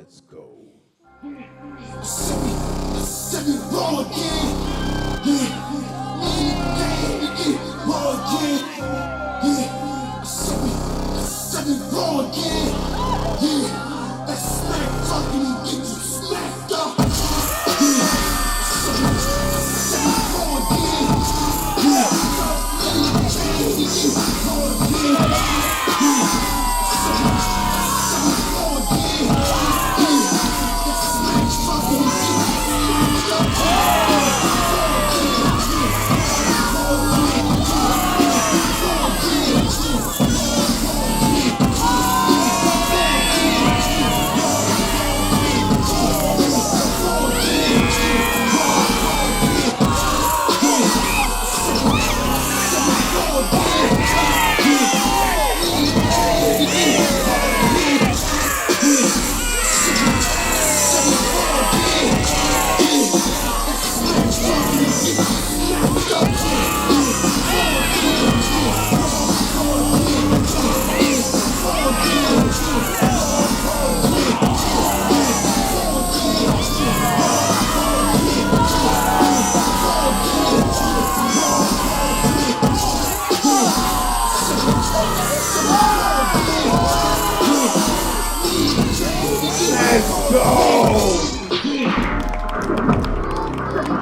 Let's go. Set me wrong again. Wrong again. Set me wrong again. That smack talking and get you smacked up. Set me wrong again.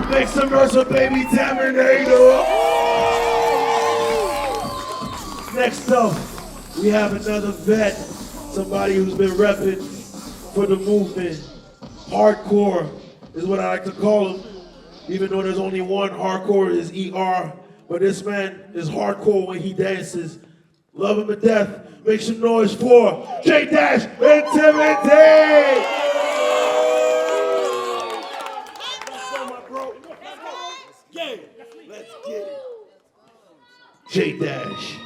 Make some noise for baby Taminator. Next up, we have another vet, somebody who's been repping for the movement. Hardcore is what I like to call him, even though there's only one hardcore is ER, but this man is hardcore when he dances. Love him to death. Make some noise for Jdash Intimidate! Jdash.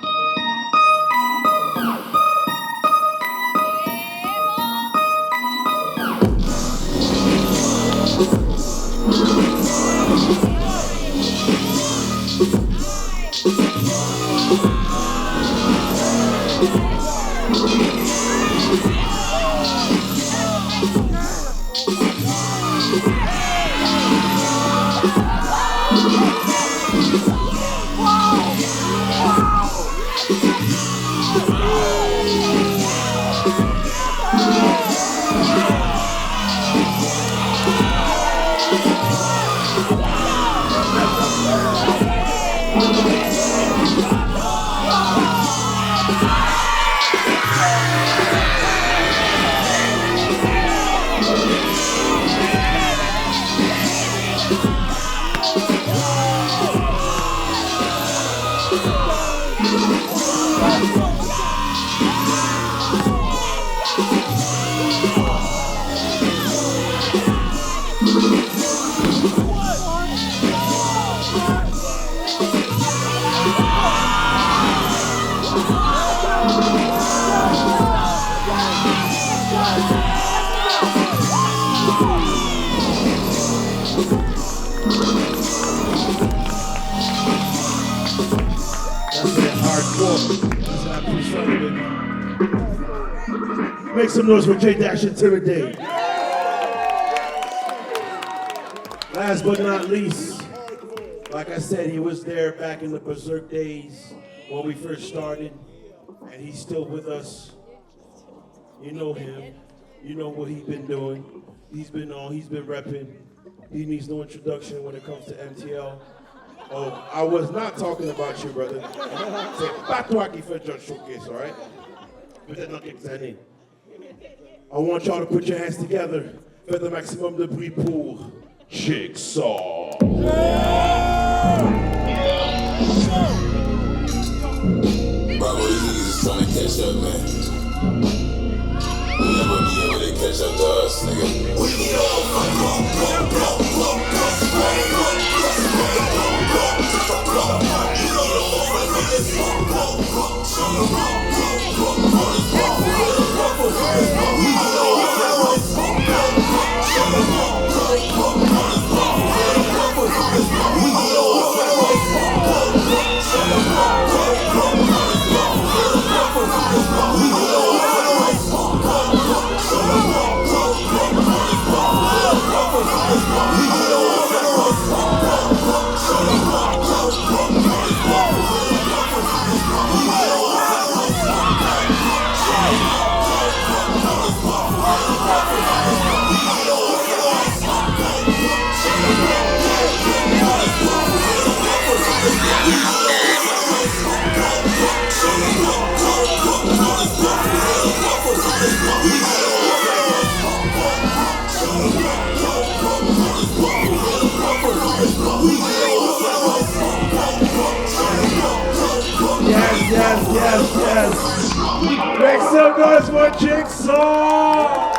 Make some noise for Jdash Intimidate. Last but not least, like I said, he was there back in the Berserk days when we first started, and he's still with us. You know him. You know what he's been doing. He's been repping. He needs no introduction when it comes to MTL. Oh, I was not talking about you, brother. C'est pas toi qui fais John Showcase, all right? Peut-être dans quelques années. I want y'all to put your hands together. Faites un maximum de bruit pour Jigsaw. Bravo, these niggas is trying to catch up, man. We'll never be able to catch up to us, nigga. We need all Yes, yes. Make some noise for Jigsaw!